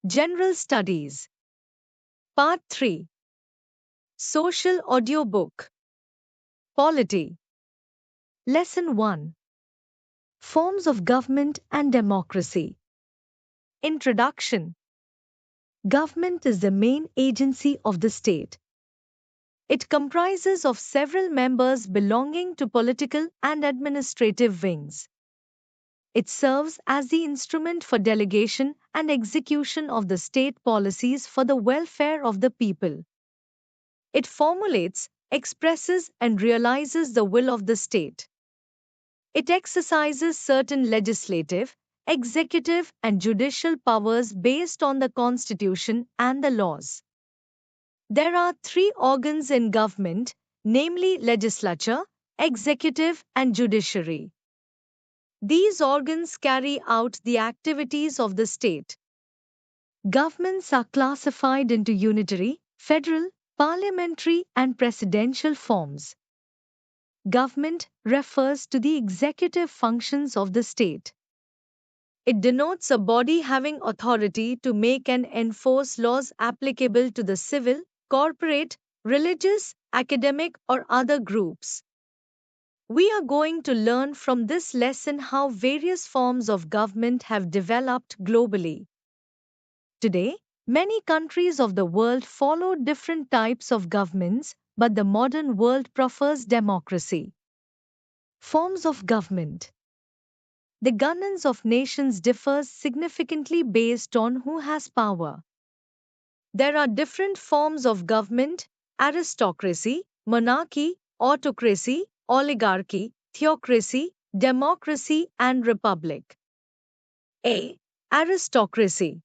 General Studies. Part 3. Social Audiobook. Polity. Lesson 1. Forms of Government and Democracy. Introduction. Government is the main agency of the state. It comprises of several members belonging to political and administrative wings. It serves as the instrument for delegation and execution of the state policies for the welfare of the people. It formulates, expresses, and realizes the will of the state. It exercises certain legislative, executive, and judicial powers based on the Constitution and the laws. There are three organs in government, namely legislature, executive, and judiciary. These organs carry out the activities of the state. Governments are classified into unitary, federal, parliamentary, and presidential forms. Government refers to the executive functions of the state. It denotes a body having authority to make and enforce laws applicable to the civil, corporate, religious, academic, or other groups. We are going to learn from this lesson how various forms of government have developed globally. Today, many countries of the world follow different types of governments, but the modern world prefers democracy. Forms of government. The governance of nations differs significantly based on who has power. There are different forms of government: aristocracy, monarchy, autocracy, oligarchy, theocracy, democracy, and republic. A. Aristocracy.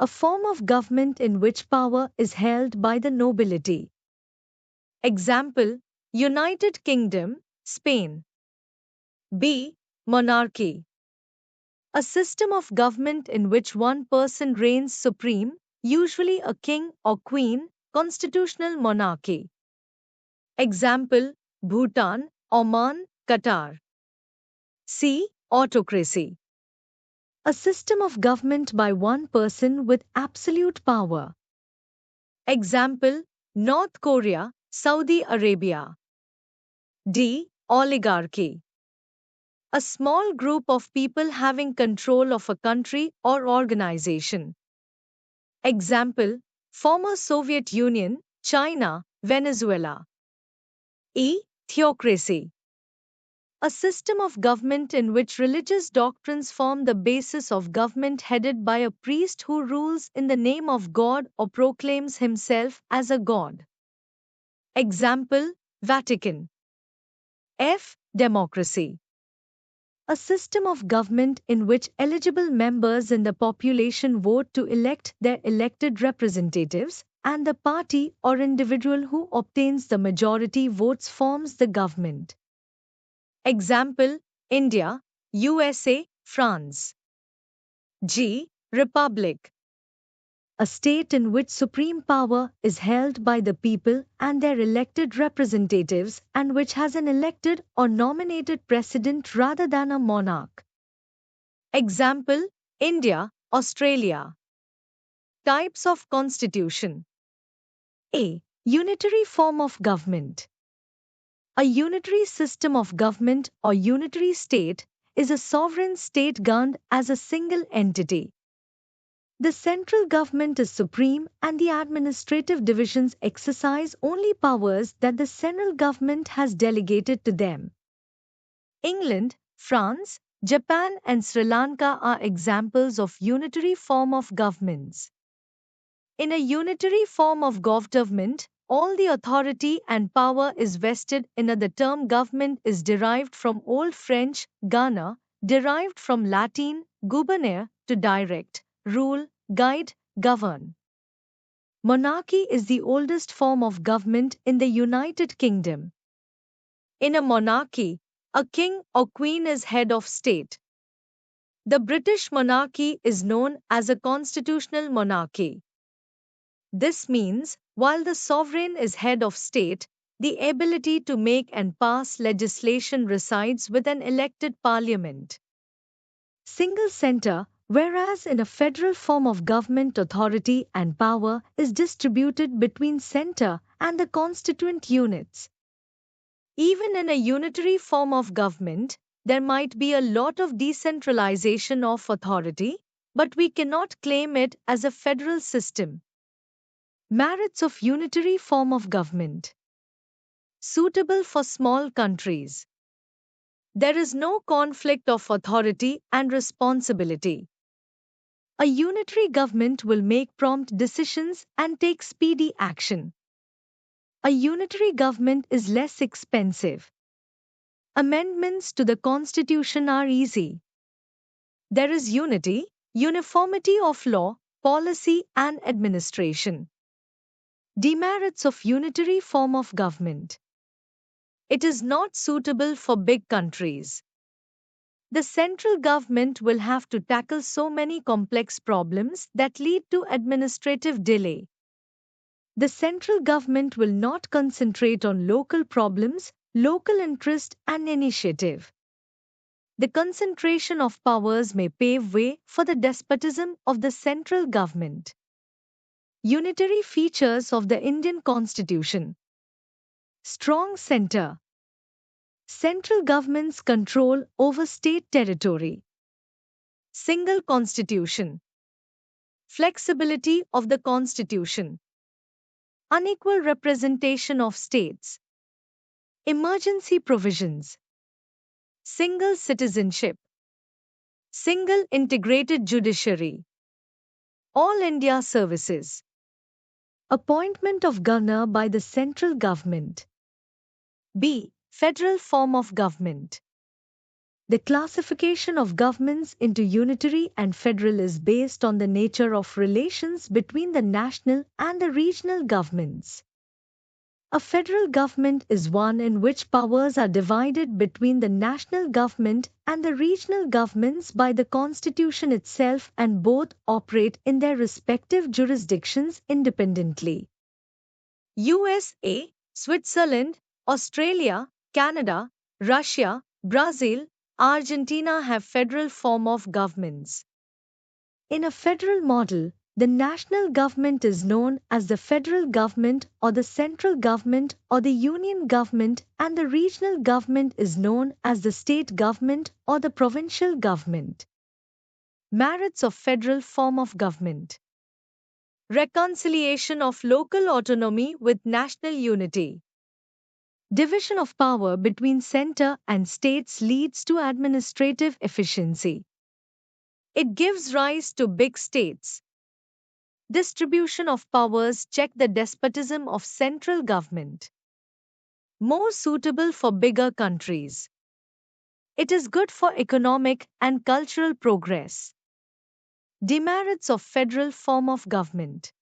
A form of government in which power is held by the nobility. Example: United Kingdom, Spain. B. Monarchy. A system of government in which one person reigns supreme, usually a king or queen, constitutional monarchy. Example: Bhutan, Oman, Qatar. C. Autocracy. A system of government by one person with absolute power. Example: North Korea, Saudi Arabia. D. Oligarchy. A small group of people having control of a country or organization. Example: former Soviet Union, China, Venezuela. E. Theocracy. A system of government in which religious doctrines form the basis of government headed by a priest who rules in the name of God or proclaims himself as a god. Example: Vatican. F. Democracy. A system of government in which eligible members in the population vote to elect their elected representatives, and the party or individual who obtains the majority votes forms the government. Example: India, USA, France. G. Republic. A state in which supreme power is held by the people and their elected representatives and which has an elected or nominated president rather than a monarch. Example: India, Australia. Types of constitution. A. Unitary form of government. A unitary system of government or unitary state is a sovereign state governed as a single entity. The central government is supreme and the administrative divisions exercise only powers that the central government has delegated to them. England, France, Japan, and Sri Lanka are examples of unitary form of governments. In a unitary form of government, all the authority and power is vested in the term government is derived from Old French, governor, derived from Latin, gubernare, to direct, rule, guide, govern. Monarchy is the oldest form of government in the United Kingdom. In a monarchy, a king or queen is head of state. The British monarchy is known as a constitutional monarchy. This means, while the sovereign is head of state, the ability to make and pass legislation resides with an elected parliament. Single center, Whereas in a federal form of government, authority and power is distributed between center and the constituent units. Even in a unitary form of government, there might be a lot of decentralization of authority, but we cannot claim it as a federal system. Merits of unitary form of government. Suitable for small countries. There is no conflict of authority and responsibility. A unitary government will make prompt decisions and take speedy action. A unitary government is less expensive. Amendments to the Constitution are easy. There is unity, uniformity of law, policy, and administration. Demerits of unitary form of government. It is not suitable for big countries. The central government will have to tackle so many complex problems that lead to administrative delay. The central government will not concentrate on local problems, local interest, and initiative. The concentration of powers may pave way for the despotism of the central government. Unitary features of the Indian Constitution. Strong center. Central government's control over state territory. Single constitution. Flexibility of the constitution. Unequal representation of states. Emergency provisions. Single citizenship. Single integrated judiciary. All India services. Appointment of governor by the central government. B. Federal form of government. The classification of governments into unitary and federal is based on the nature of relations between the national and the regional governments. A federal government is one in which powers are divided between the national government and the regional governments by the constitution itself, and both operate in their respective jurisdictions independently. USA, Switzerland, Australia, Canada, Russia, Brazil, Argentina have federal form of governments. In a federal model, the national government is known as the federal government or the central government or the union government, and the regional government is known as the state government or the provincial government. Merits of federal form of government. Reconciliation of local autonomy with national unity. Division of power between center and states leads to administrative efficiency. It gives rise to big states. Distribution of powers check the despotism of central government. More suitable for bigger countries. It is good for economic and cultural progress. Demerits of federal form of government.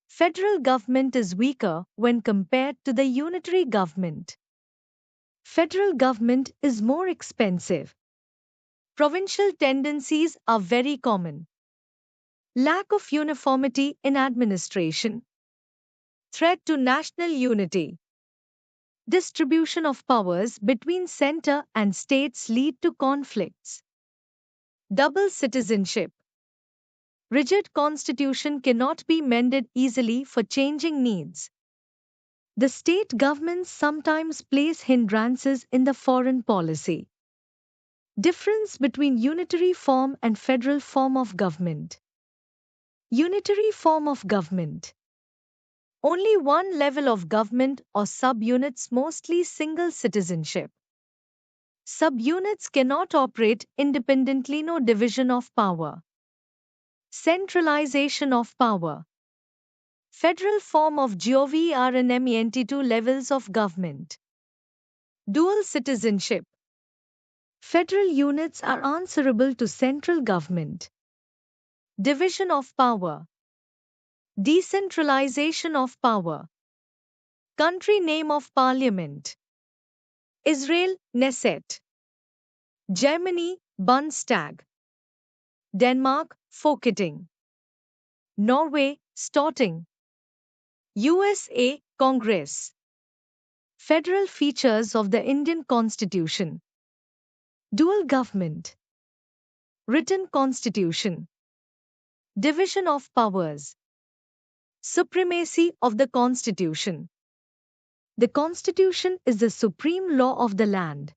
Federal government is weaker when compared to the unitary government. Federal government is more expensive. Provincial tendencies are very common. Lack of uniformity in administration. Threat to national unity. Distribution of powers between center and states lead to conflicts. Double citizenship. Rigid constitution cannot be mended easily for changing needs. The state governments sometimes place hindrances in the foreign policy. Difference between unitary form and federal form of government. Unitary form of government. Only one level of government or subunits, mostly single citizenship. Subunits cannot operate independently, no division of power. Centralization of power. Federal form of GOVERNMENT, two levels of government. Dual citizenship. Federal units are answerable to central government. Division of power. Decentralization of power. Country name of parliament. Israel, Knesset. Germany, Bundestag. Denmark, Folketing. Norway, Storting. USA, Congress. Federal features of the Indian Constitution. Dual government. Written constitution. Division of powers. Supremacy of the constitution. The constitution is the supreme law of the land.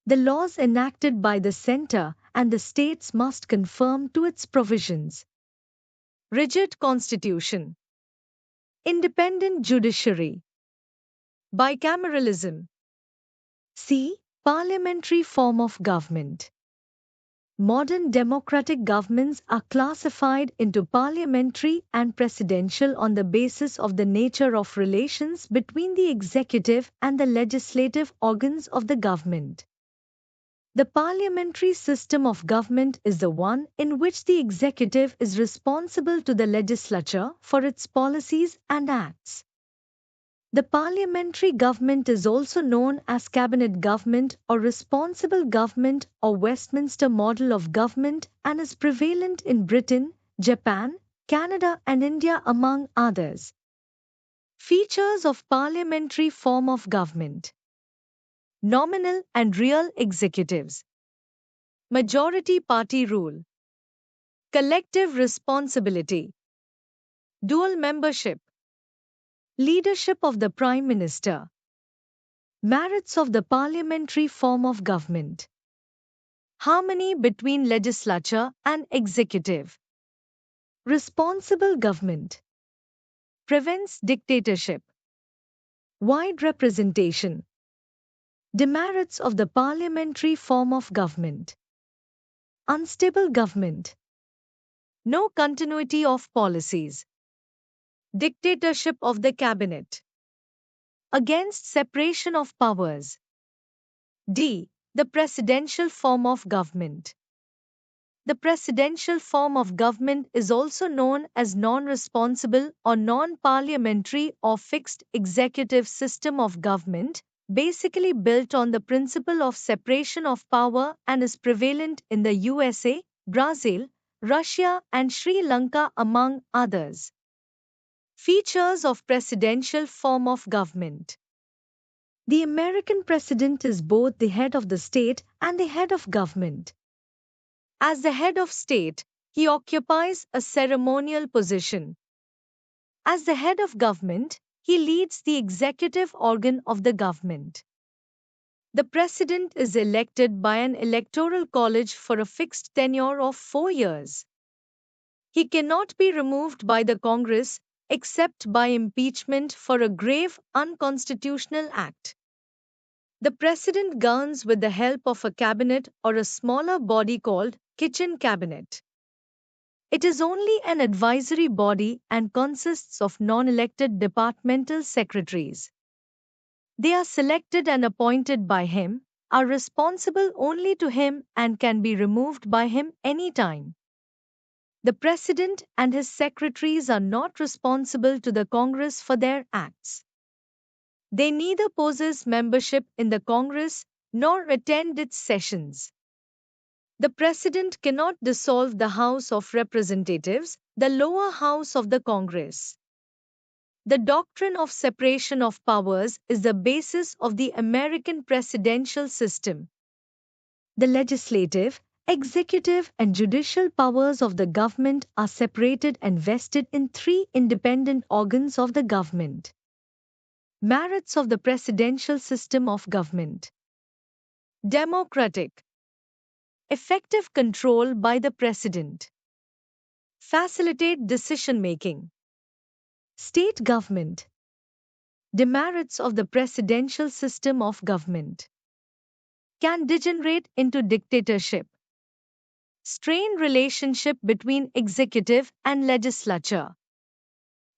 The laws enacted by the center and the states must conform to its provisions. Rigid constitution. Independent judiciary. Bicameralism. C. Parliamentary form of government. Modern democratic governments are classified into parliamentary and presidential on the basis of the nature of relations between the executive and the legislative organs of the government. The parliamentary system of government is the one in which the executive is responsible to the legislature for its policies and acts. The parliamentary government is also known as cabinet government or responsible government or Westminster model of government and is prevalent in Britain, Japan, Canada and India among others. Features of parliamentary form of government. Nominal and real executives. Majority party rule. Collective responsibility. Dual membership. Leadership of the Prime Minister. Merits of the parliamentary form of government. Harmony between legislature and executive. Responsible government. Prevents dictatorship. Wide representation. Demerits of the parliamentary form of government. Unstable government. No continuity of policies. Dictatorship of the cabinet. Against separation of powers. D. The presidential form of government. The presidential form of government is also known as non-responsible or non-parliamentary or fixed executive system of government, basically built on the principle of separation of power and is prevalent in the USA, Brazil, Russia and Sri Lanka among others. Features of presidential form of government. The American president is both the head of the state and the head of government. As the head of state, he occupies a ceremonial position. As the head of government, he leads the executive organ of the government. The president is elected by an electoral college for a fixed tenure of 4 years. He cannot be removed by the Congress except by impeachment for a grave unconstitutional act. The president governs with the help of a cabinet or a smaller body called kitchen cabinet. It is only an advisory body and consists of non-elected departmental secretaries. They are selected and appointed by him, are responsible only to him and can be removed by him anytime. The president and his secretaries are not responsible to the Congress for their acts. They neither possess membership in the Congress nor attend its sessions. The president cannot dissolve the House of Representatives, the lower house of the Congress. The doctrine of separation of powers is the basis of the American presidential system. The legislative, executive and judicial powers of the government are separated and vested in 3 independent organs of the government. Merits of the presidential system of government. Democratic. Effective control by the president. Facilitate decision-making. State government. Demerits of the presidential system of government. Can degenerate into dictatorship. Strained relationship between executive and legislature.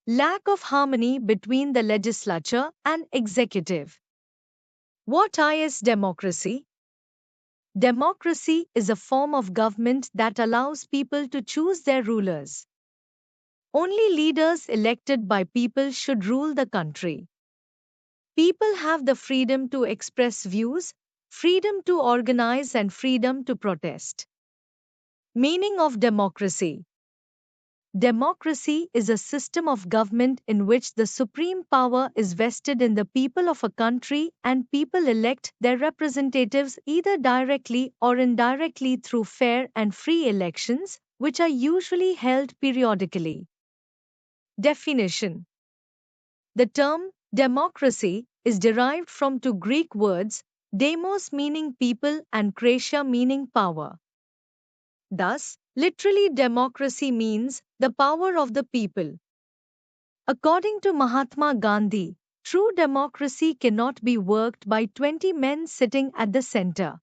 Lack of harmony between the legislature and executive. What is democracy? Democracy is a form of government that allows people to choose their rulers. Only leaders elected by people should rule the country. People have the freedom to express views, freedom to organize and freedom to protest. Meaning of democracy. Democracy is a system of government in which the supreme power is vested in the people of a country and people elect their representatives either directly or indirectly through fair and free elections, which are usually held periodically. Definition: the term democracy is derived from two Greek words, demos meaning people and kratia meaning power. Thus, literally democracy means the power of the people. According to Mahatma Gandhi, true democracy cannot be worked by 20 men sitting at the center.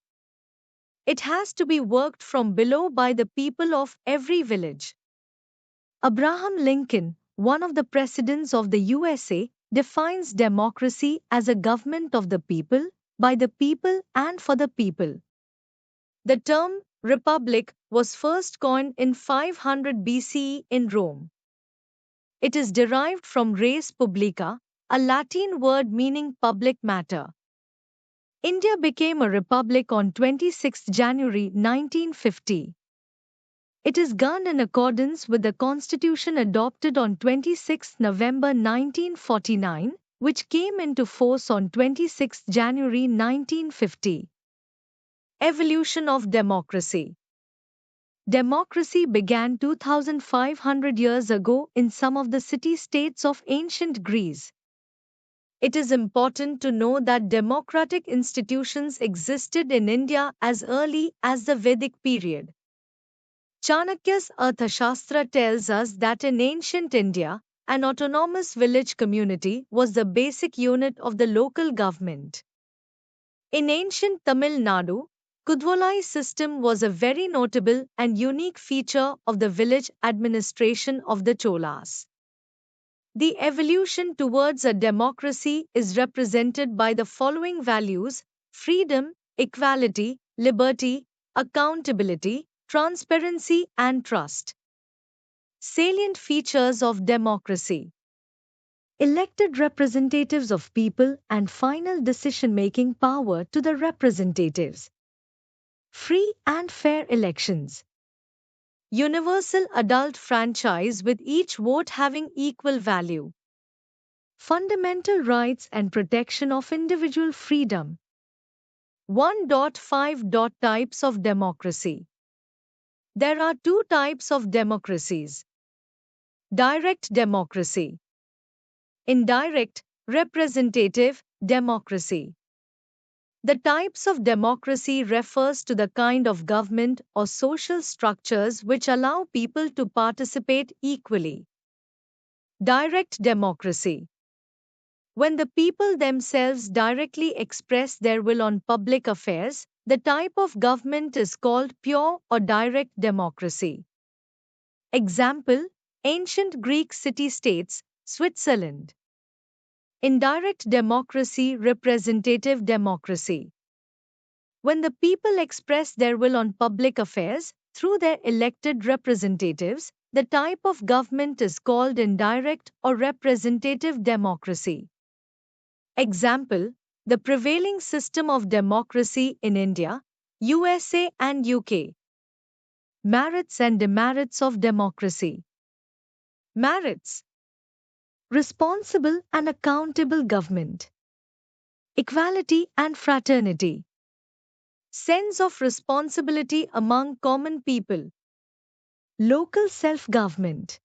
It has to be worked from below by the people of every village. Abraham Lincoln, one of the presidents of the USA, defines democracy as a government of the people, by the people, and for the people. The term republic was first coined in 500 BCE in Rome. It is derived from res publica, a Latin word meaning public matter. India became a republic on 26 January 1950. It is governed in accordance with the constitution adopted on 26 November 1949, which came into force on 26 January 1950. Evolution of democracy. Democracy began 2,500 years ago in some of the city-states of ancient Greece. It is important to know that democratic institutions existed in India as early as the Vedic period. Chanakya's Arthashastra tells us that in ancient India, an autonomous village community was the basic unit of the local government. In ancient Tamil Nadu, Kudvolai system was a very notable and unique feature of the village administration of the Cholas. The evolution towards a democracy is represented by the following values: freedom, equality, liberty, accountability, transparency, and trust. Salient features of democracy: elected representatives of people and final decision-making power to the representatives. Free and fair elections. Universal adult franchise with each vote having equal value. Fundamental rights and protection of individual freedom. 1.5. Types of democracy. There are two types of democracies. Direct democracy. Indirect, representative democracy. The types of democracy refers to the kind of government or social structures which allow people to participate equally. Direct democracy. When the people themselves directly express their will on public affairs, the type of government is called pure or direct democracy. Example: ancient Greek city-states, Switzerland. Indirect democracy, representative democracy. When the people express their will on public affairs through their elected representatives, the type of government is called indirect or representative democracy. Example: the prevailing system of democracy in India, USA, and UK. Merits and demerits of democracy. Merits: responsible and accountable government, equality and fraternity, sense of responsibility among common people, local self-government,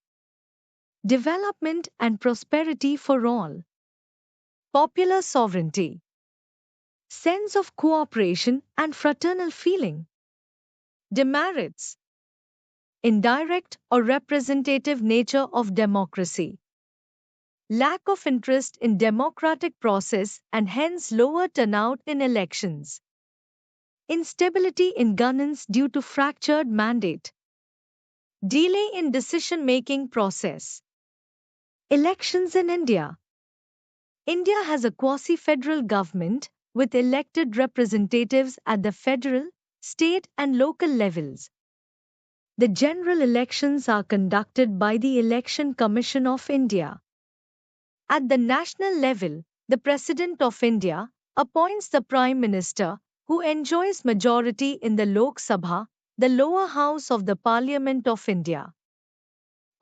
development and prosperity for all, popular sovereignty, sense of cooperation and fraternal feeling. Demerits: indirect or representative nature of democracy, lack of interest in democratic process and hence lower turnout in elections, instability in governance due to fractured mandate, delay in decision-making process. Elections in India. India has a quasi-federal government with elected representatives at the federal, state and local levels. The general elections are conducted by the Election Commission of India. At the national level, the President of India appoints the Prime Minister, who enjoys majority in the Lok Sabha, the lower house of the Parliament of India.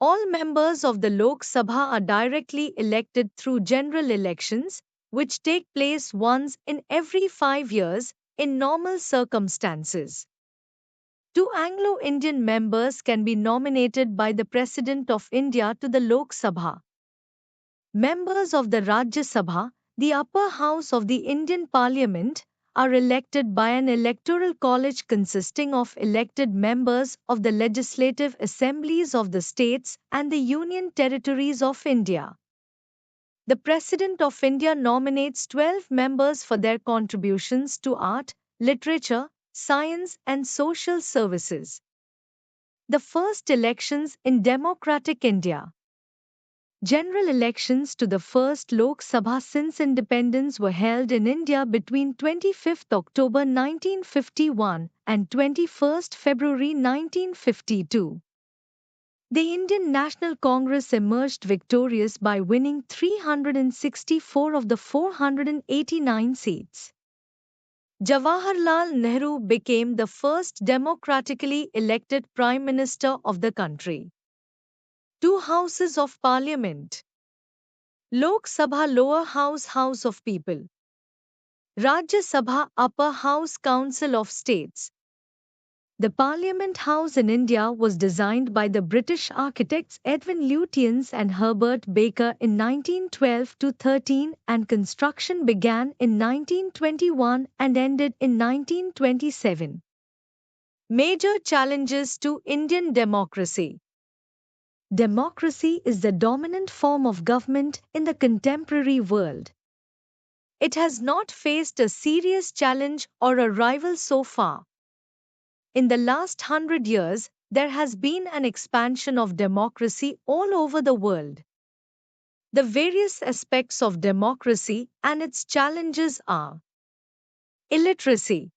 All members of the Lok Sabha are directly elected through general elections, which take place once in every 5 years in normal circumstances. Two Anglo-Indian members can be nominated by the President of India to the Lok Sabha. Members of the Rajya Sabha, the upper house of the Indian Parliament, are elected by an electoral college consisting of elected members of the legislative assemblies of the states and the union territories of India. The President of India nominates 12 members for their contributions to art, literature, science, and social services. The first elections in democratic India. General elections to the first Lok Sabha since independence were held in India between 25 October 1951 and 21 February 1952. The Indian National Congress emerged victorious by winning 364 of the 489 seats. Jawaharlal Nehru became the first democratically elected Prime Minister of the country. Two houses of Parliament. Lok Sabha Lower House House of People. Rajya Sabha Upper House Council of States. The Parliament House in India was designed by the British architects Edwin Lutyens and Herbert Baker in 1912-13 and construction began in 1921 and ended in 1927. Major challenges to Indian democracy. Democracy is the dominant form of government in the contemporary world. It has not faced a serious challenge or a rival so far. In the last 100 years, there has been an expansion of democracy all over the world. The various aspects of democracy and its challenges are illiteracy,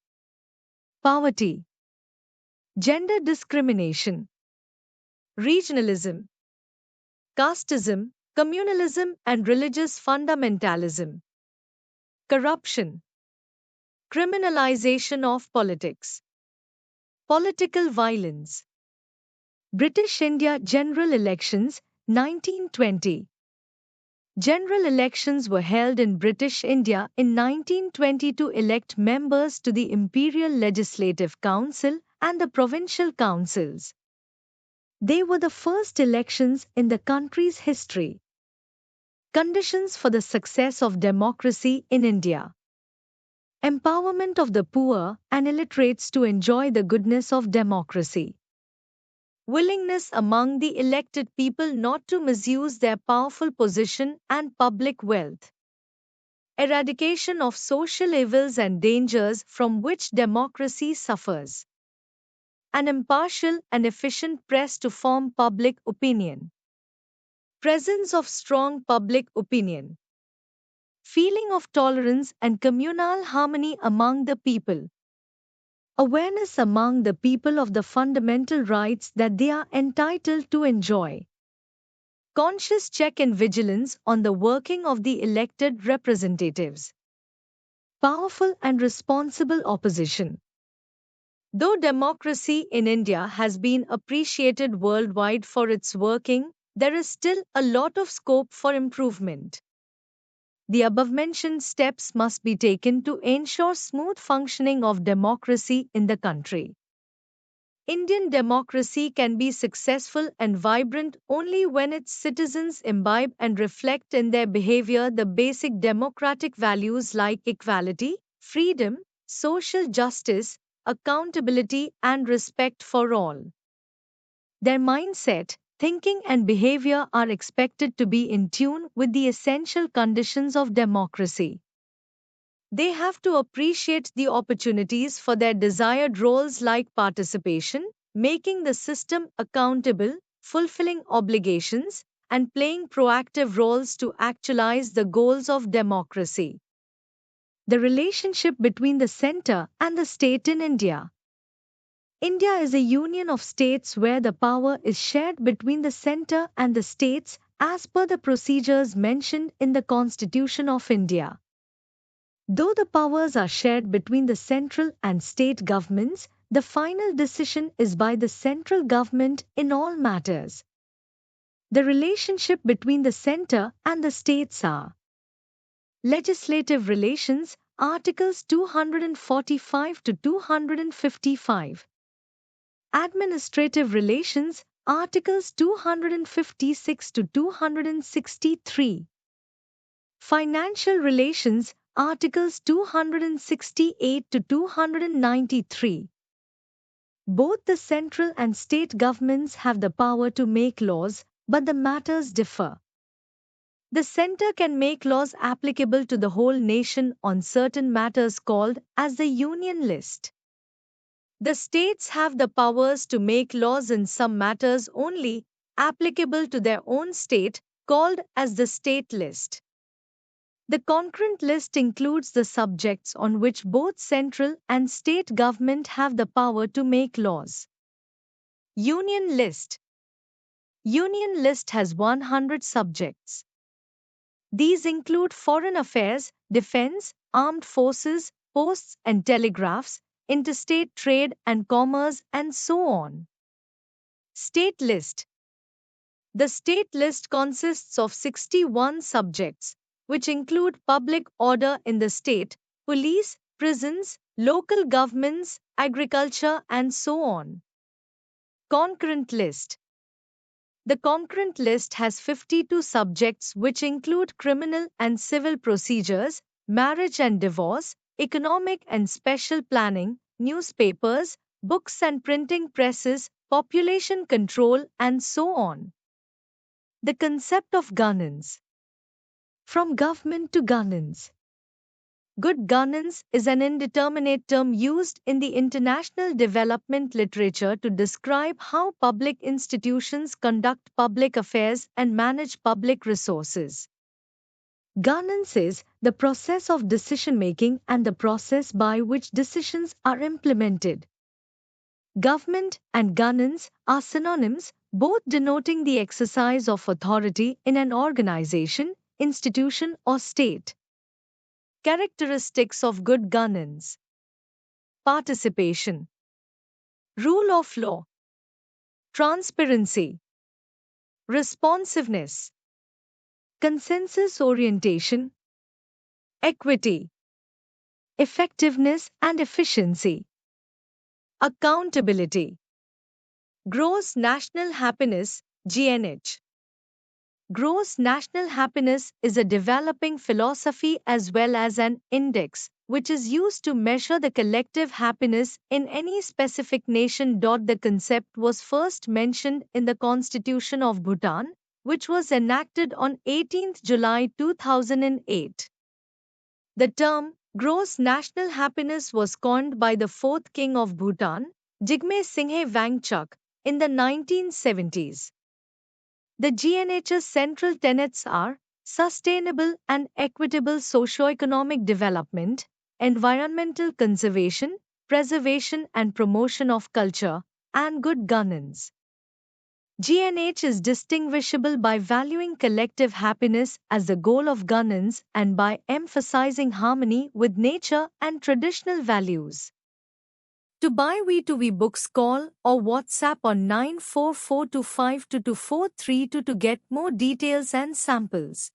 poverty, gender discrimination, regionalism, casteism, communalism and religious fundamentalism, corruption, criminalization of politics, political violence. British India General Elections, 1920. General elections were held in British India in 1920 to elect members to the Imperial Legislative Council and the provincial councils. They were the first elections in the country's history. Conditions for the success of democracy in India. Empowerment of the poor and illiterates to enjoy the goodness of democracy. Willingness among the elected people not to misuse their powerful position and public wealth. Eradication of social evils and dangers from which democracy suffers. An impartial and efficient press to form public opinion. Presence of strong public opinion. Feeling of tolerance and communal harmony among the people. Awareness among the people of the fundamental rights that they are entitled to enjoy. Conscious check and vigilance on the working of the elected representatives. Powerful and responsible opposition. Though democracy in India has been appreciated worldwide for its working, there is still a lot of scope for improvement. The above-mentioned steps must be taken to ensure smooth functioning of democracy in the country. Indian democracy can be successful and vibrant only when its citizens imbibe and reflect in their behavior the basic democratic values like equality, freedom, social justice, accountability, and respect for all. Their mindset, thinking, and behavior are expected to be in tune with the essential conditions of democracy. They have to appreciate the opportunities for their desired roles like participation, making the system accountable, fulfilling obligations, and playing proactive roles to actualize the goals of democracy. The relationship between the center and the state in India. India is a union of states where the power is shared between the center and the states as per the procedures mentioned in the Constitution of India. Though the powers are shared between the central and state governments, the final decision is by the central government in all matters. The relationship between the center and the states are legislative relations, Articles 245 to 255. Administrative relations, Articles 256 to 263. Financial relations, Articles 268 to 293. Both the central and state governments have the power to make laws, but the matters differ. The center can make laws applicable to the whole nation on certain matters called as the Union List. The states have the powers to make laws in some matters only applicable to their own state, called as the State List. The concurrent list includes the subjects on which both central and state government have the power to make laws. Union List. Union List has 100 subjects. These include foreign affairs, defense, armed forces, posts and telegraphs, interstate trade and commerce, and so on. State List. The State List consists of 61 subjects, which include public order in the state, police, prisons, local governments, agriculture, and so on. Concurrent List. The concurrent list has 52 subjects which include criminal and civil procedures, marriage and divorce, economic and special planning, newspapers, books and printing presses, population control, and so on. The concept of governance. From government to governance. Good governance is an indeterminate term used in the international development literature to describe how public institutions conduct public affairs and manage public resources. Governance is the process of decision making and the process by which decisions are implemented. Government and governance are synonyms, both denoting the exercise of authority in an organization, institution, or state. Characteristics of good governance. Participation. Rule of law. Transparency. Responsiveness. Consensus orientation. Equity. Effectiveness and efficiency. Accountability. Gross national happiness, GNH. Gross national happiness is a developing philosophy as well as an index, which is used to measure the collective happiness in any specific nation. The concept was first mentioned in the Constitution of Bhutan, which was enacted on 18 July 2008. The term gross national happiness was coined by the fourth king of Bhutan, Jigme Singhe Wangchuck, in the 1970s. The GNH's central tenets are sustainable and equitable socio-economic development, environmental conservation, preservation and promotion of culture, and good governance. GNH is distinguishable by valuing collective happiness as the goal of governance and by emphasizing harmony with nature and traditional values. To buy V2V books, call or WhatsApp on 94425224322 to get more details and samples.